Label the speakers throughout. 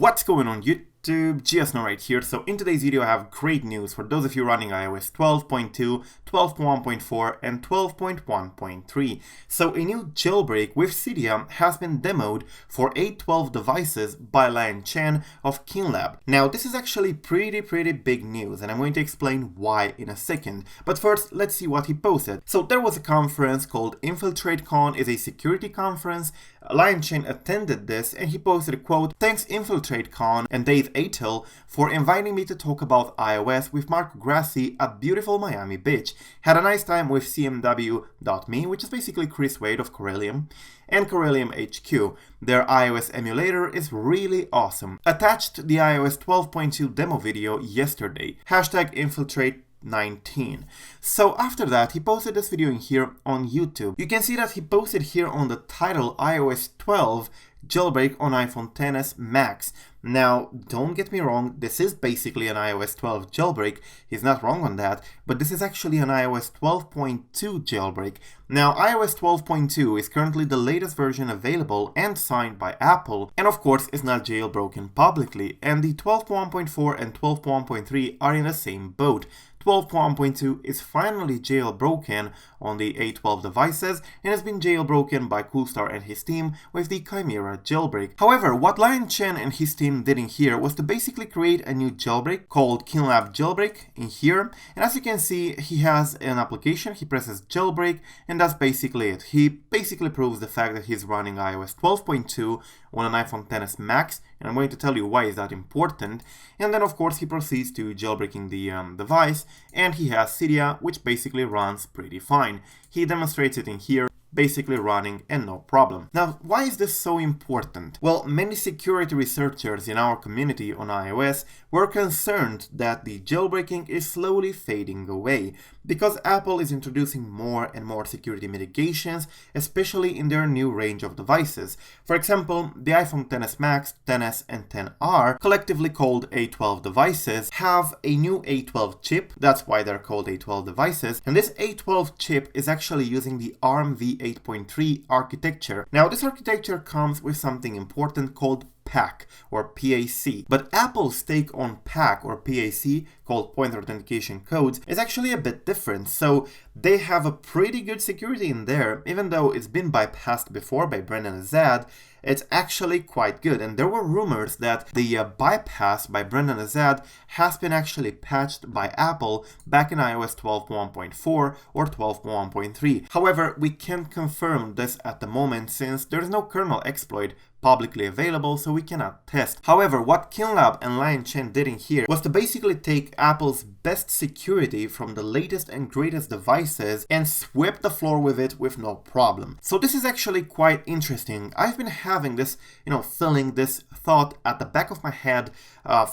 Speaker 1: What's going on YouTube? GSNO right here. So in today's video I have great news for those of you running iOS 12.2, 12.1.4 and 12.1.3. So a new jailbreak with Cydia has been demoed for 812 devices by Liang Chen of Keenlab. Now this is actually pretty big news and I'm going to explain why in a second. But first let's see what he posted. So there was a conference called InfiltrateCon, is a security conference. Liang Chen attended this and he posted a quote, "Thanks InfiltrateCon and Dave Atel for inviting me to talk about iOS with Mark Grassi at beautiful Miami Beach. Had a nice time with CMW.me," which is basically Chris Wade of Corellium, and Corellium HQ. Their iOS emulator is really awesome. Attached the iOS 12.2 demo video yesterday. Hashtag Infiltrate19. So after that, he posted this video in here on YouTube. You can see that he posted here on the title iOS 12 jailbreak on iPhone XS Max. Now, don't get me wrong, this is basically an iOS 12 jailbreak. He's not wrong on that, but this is actually an iOS 12.2 jailbreak. Now, iOS 12.2 is currently the latest version available and signed by Apple, and of course is not jailbroken publicly, and the 12.1.4 and 12.1.3 are in the same boat. 12.1.2 is finally jailbroken on the A12 devices and has been jailbroken by Coolstar and his team with the Chimera Jailbreak. However, what Liang Chen and his team did in here was to basically create a new jailbreak called KEENLAB JAILBREAK in here, and as you can see, he has an application, he presses jailbreak, and that's basically it. He basically proves the fact that he's running iOS 12.2 on an iPhone XS Max, and I'm going to tell you why is that important. And then of course he proceeds to jailbreaking the device, and he has Cydia, which basically runs pretty fine. He demonstrates it in here, basically running and no problem. Now, why is this so important? Well, many security researchers in our community on iOS were concerned that the jailbreaking is slowly fading away because Apple is introducing more and more security mitigations, especially in their new range of devices. For example, the iPhone XS Max, XS and XR, collectively called A12 devices, have a new A12 chip. That's why they're called A12 devices, and this A12 chip is actually using the ARM v8.3 architecture. Now, this architecture comes with something important called PAC or PAC, but Apple's take on PAC or PAC, called Pointer Authentication Codes, is actually a bit different. So they have a pretty good security in there, even though it's been bypassed before by Brendan Azad. It's actually quite good, and there were rumors that the bypass by Brendan Azad has been actually patched by Apple back in iOS 12.1.4 or 12.1.3. However, we can't confirm this at the moment since there's no kernel exploit publicly available, so we cannot test. However, what Keenlab and Liang Chen did in here was to basically take Apple's best security from the latest and greatest devices and sweep the floor with it with no problem. So this is actually quite interesting. I've been having this, feeling, this thought at the back of my head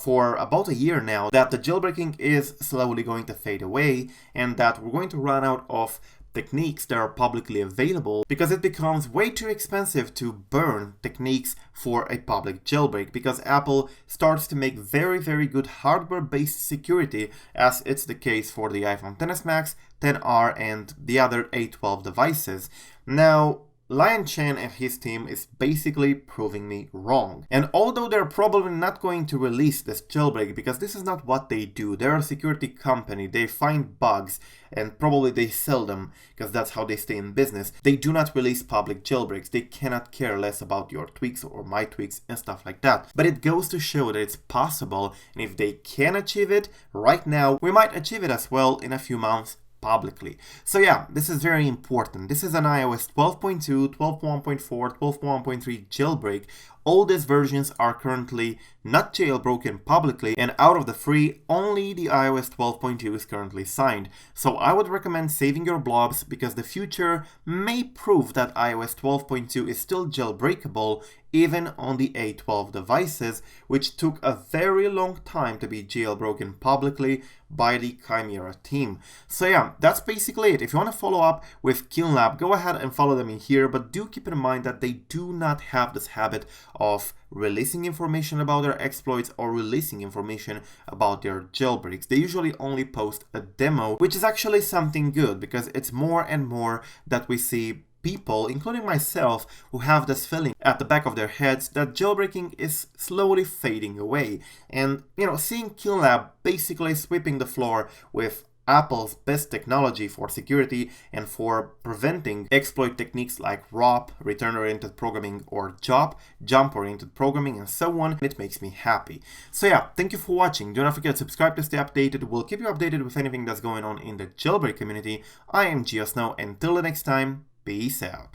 Speaker 1: for about a year now that the jailbreaking is slowly going to fade away and that we're going to run out of techniques that are publicly available because it becomes way too expensive to burn techniques for a public jailbreak because Apple starts to make very good hardware-based security, as it's the case for the iPhone XS Max, XR and the other A12 devices. Now, Liang Chen and his team is basically proving me wrong. And although they're probably not going to release this jailbreak because this is not what they do, they're a security company, they find bugs and probably they sell them because that's how they stay in business. They do not release public jailbreaks, they cannot care less about your tweaks or my tweaks and stuff like that. But it goes to show that it's possible, and if they can achieve it right now, we might achieve it as well in a few months publicly. So yeah, this is very important. This is an iOS 12.2, 12.1.4, 12.1.3 jailbreak. All these versions are currently not jailbroken publicly, and out of the three, only the iOS 12.2 is currently signed. So I would recommend saving your blobs because the future may prove that iOS 12.2 is still jailbreakable even on the A12 devices, which took a very long time to be jailbroken publicly by the Chimera team. So yeah, that's basically it. If you want to follow up with Keenlab, go ahead and follow them in here, but do keep in mind that they do not have this habit of releasing information about their exploits or releasing information about their jailbreaks. They usually only post a demo, which is actually something good because it's more and more that we see people, including myself, who have this feeling at the back of their heads that jailbreaking is slowly fading away. And, seeing KEENLAB basically sweeping the floor with Apple's best technology for security and for preventing exploit techniques like ROP, return-oriented programming, or JOP, jump-oriented programming, and so on, it makes me happy. So yeah, thank you for watching. Do not forget to subscribe to stay updated. We'll keep you updated with anything that's going on in the jailbreak community. I am GeoSnow. Until the next time, peace out.